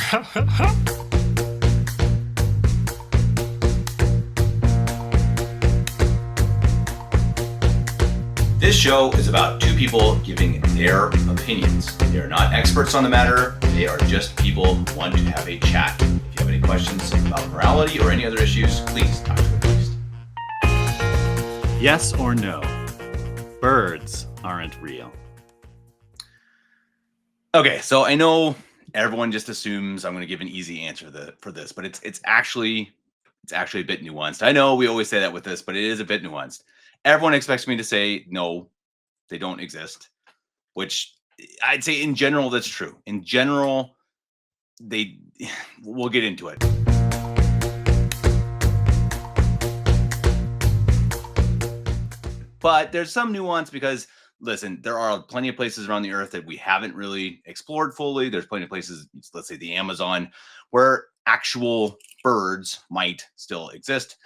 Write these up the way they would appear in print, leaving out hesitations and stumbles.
This show is about two people giving their opinions. They are not experts on the matter. They are just people who want to have a chat. If you have any questions about morality or any other issues, please talk to a priest. Yes or no? Birds aren't real. Okay, so I know everyone just assumes I'm going to give an easy answer for this, but it's actually a bit nuanced. I know we always say that with this, but it is a bit nuanced. Everyone expects me to say, no, they don't exist, which I'd say in general, that's true. In general, we'll get into it. But there's some nuance because, listen, there are plenty of places around the earth that we haven't really explored fully. There's plenty of places, let's say the Amazon, where actual birds might still exist.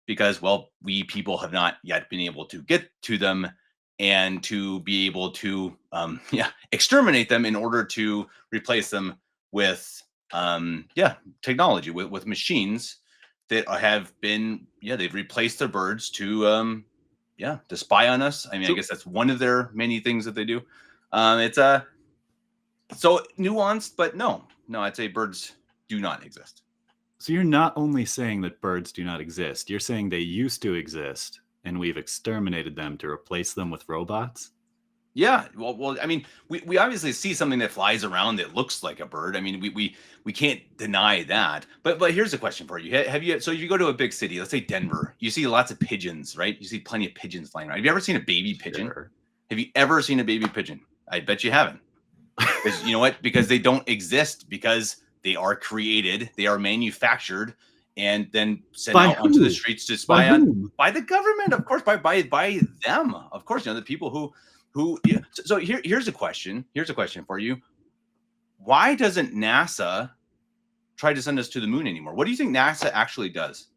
Because, well, we people have not yet been able to get to them and to be able to, exterminate them in order to replace them with, technology, with machines that have been, they've replaced their birds to spy on us. I mean, I guess that's one of their many things that they do. It's so nuanced, but no, I'd say birds do not exist. So you're not only saying that birds do not exist, you're saying they used to exist and we've exterminated them to replace them with robots? Yeah, well, I mean, we obviously see something that flies around that looks like a bird. I mean, we can't deny that. But here's a question for you: so if you go to a big city, let's say Denver, you see lots of pigeons, right? You see plenty of pigeons flying around. Have you ever seen a baby pigeon? Sure. Have you ever seen a baby pigeon? I bet you haven't. Because you know what? Because they don't exist. Because they are created, they are manufactured, and then sent out onto the streets to spy on by the government, of course, by them, of course. The people who. Yeah. So here's a question. Here's a question for you. Why doesn't NASA try to send us to the moon anymore? What do you think NASA actually does?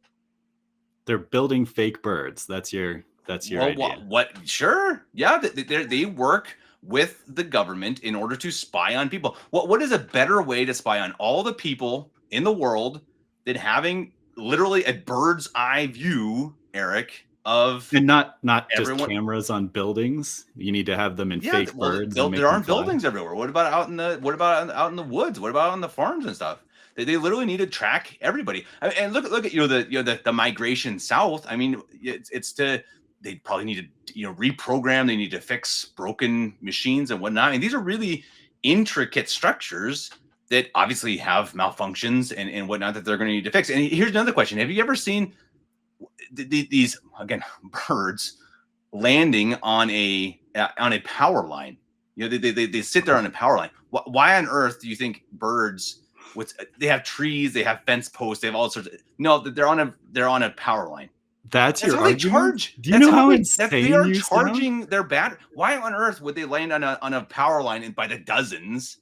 They're building fake birds. That's your idea. What? Sure. Yeah. They work with the government in order to spy on people. What is a better way to spy on all the people in the world than having literally a bird's eye view, Eric, of and not everyone. Just cameras on buildings. You need to have them in fake birds. There aren't buildings everywhere. What about out in the woods? What about on the farms and stuff? They literally need to track everybody. And look at the migration south. I mean, it's to. They probably need to, reprogram. They need to fix broken machines and whatnot. And these are really intricate structures that obviously have malfunctions and whatnot that they're going to need to fix. And here's another question: have you ever seen these birds landing on a power line? They sit there on a power line. Why on earth do you think birds? They have trees, they have fence posts, they have all sorts of. No, they're on a power line. That's your argument? Do you know how insane they are charging their battery? Why on earth would they land on a power line and by the dozens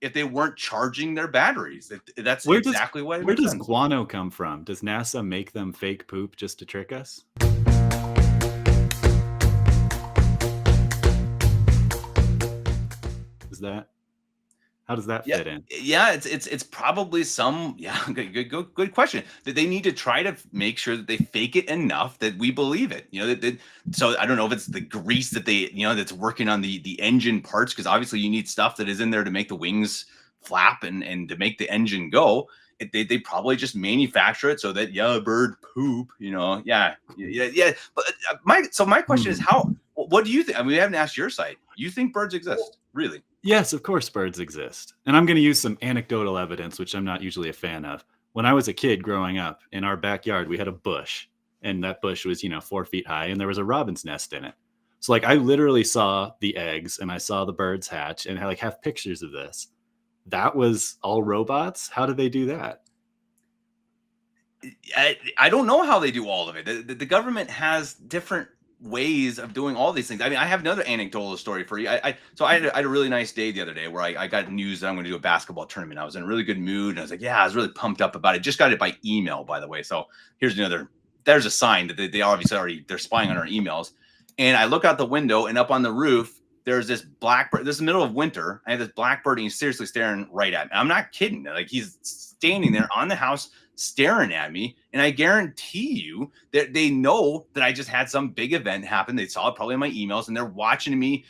if they weren't charging their batteries? That's exactly what. Where does guano come from? Does NASA make them fake poop just to trick us? How does that fit in? Yeah, it's probably some good question. That they need to try to make sure that they fake it enough that we believe it. So I don't know if it's the grease that they that's working on the engine parts, because obviously you need stuff that is in there to make the wings flap and to make the engine go. They probably just manufacture it so that bird poop. But my question is what do you think? I mean, we haven't asked your side. You think birds exist? Really? Yes, of course birds exist. And I'm going to use some anecdotal evidence, which I'm not usually a fan of. When I was a kid growing up, in our backyard, we had a bush. And that bush was, 4 feet high. And there was a robin's nest in it. So, I literally saw the eggs and I saw the birds hatch and I have pictures of this. That was all robots? How did they do that? I don't know how they do all of it. The government has different ways of doing all these things. I mean, I have another anecdotal story for you. I had a really nice day the other day where I got news that I'm going to do a basketball tournament. I was in a really good mood and I was like, I was really pumped up about it. Just got it by email, by the way. So there's a sign that they obviously they're spying on our emails. And I look out the window and up on the roof there's this blackbird. This is the middle of winter. I have this blackbird, and he's seriously staring right at me. I'm not kidding. Like, he's standing there on the house staring at me, and I guarantee you that they know that I just had some big event happen. They saw it probably in my emails, and they're watching me.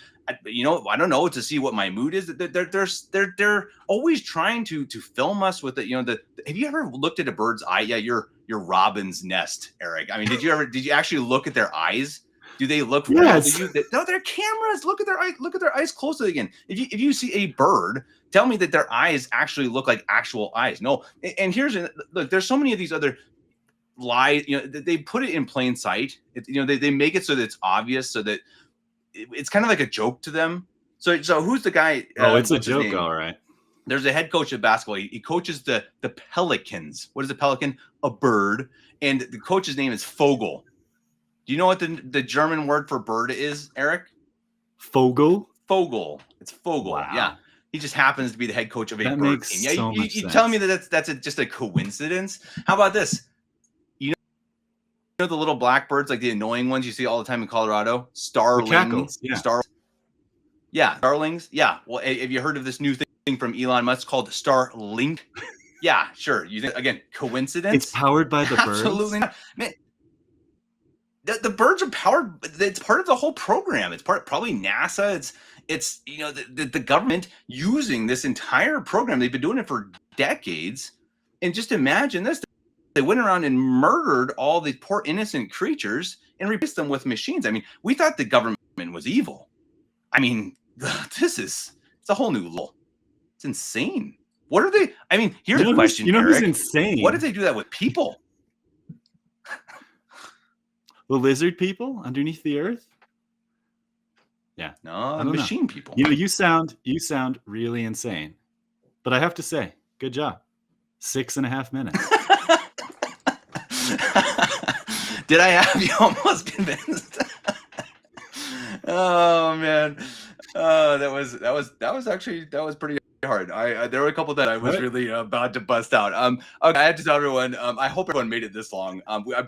You know, I don't know, to see what my mood is. They're always trying to film us with it. You know, have you ever looked at a bird's eye? Yeah, your robin's nest, Eric. I mean, did you actually look at their eyes? Do they look? Yes. No, they're cameras. Look at their eyes. Look at their eyes closely again. If you see a bird, tell me that their eyes actually look like actual eyes. No. And here's look. There's so many of these other lies. You know, they put it in plain sight. You know, they make it so that it's obvious, so that it's kind of like a joke to them. So who's the guy? Oh, it's a joke, all right. There's a head coach of basketball. He coaches the Pelicans. What is a pelican? A bird. And the coach's name is Fogel. Do you know what the German word for bird is, Eric? Fogel? Fogel. It's Fogel. Wow. Yeah. He just happens to be the head coach of a that bird makes team. Yeah, so you much sense. telling me that that's just a coincidence? How about this? You know the little blackbirds, like the annoying ones you see all the time in Colorado? Starlings. Yeah. Starlings. Yeah. Well, have you heard of this new thing from Elon Musk called Starlink? Yeah, sure. You think, again, coincidence? It's powered by the birds? Absolutely not. Man, the birds are powered. It's part of the whole program. It's probably NASA. It's you know, the government using this entire program. They've been doing it for decades. And just imagine this. They went around and murdered all these poor innocent creatures and replaced them with machines. I mean, we thought the government was evil. I mean, it's a whole new level. It's insane. What are they? I mean, here's a question. You know Eric. who's insane? What if they do that with people? The lizard people underneath the earth? Yeah. No, machine people. You know, you sound really insane. But I have to say, good job. 6.5 minutes. Did I have you almost convinced? Oh man. That was pretty hard. There were a couple that I was really about to bust out. Okay, I had to tell everyone. I hope everyone made it this long.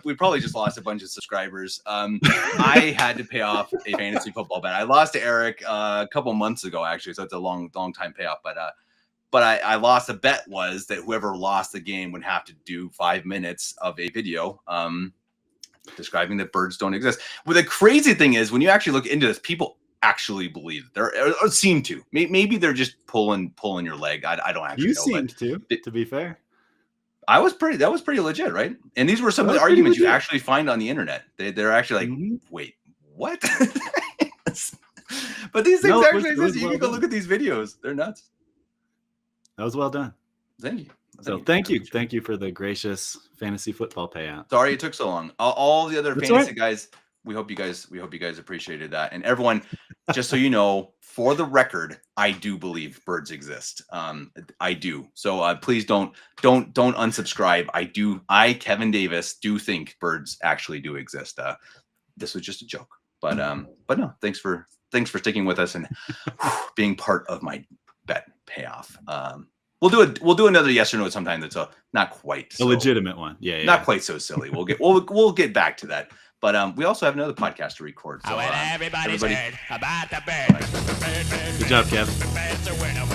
We probably just lost a bunch of subscribers. I had to pay off a fantasy football bet. I lost to Eric a couple months ago, actually, so it's a long time payoff. But I lost. The bet was that whoever lost the game would have to do 5 minutes of a video describing that birds don't exist. Well, the crazy thing is, when you actually look into this, people actually believe or seem to. Maybe they're just pulling your leg. I don't actually know. You seemed to be fair. That was pretty legit, right? And these were some of the arguments you actually find on the internet. They're actually like, wait, what? But these things actually exist. You can go look at these videos. They're nuts. That was well done. Thank you. Thank you for the gracious fantasy football payout. Sorry it took so long. All the other fantasy guys, we hope you guys appreciated that. And everyone, just so you know, for the record, I do believe birds exist. I do. So please don't unsubscribe. I, Kevin Davis, do think birds actually do exist. This was just a joke. But no, thanks for sticking with us and being part of my bet payoff. We'll do another yes or no sometime. That's not quite a legitimate one. Yeah. Not quite so silly. We'll get back to that. But we also have another podcast to record. So everybody heard about the bird. Good job, Kev. The bird's a winner,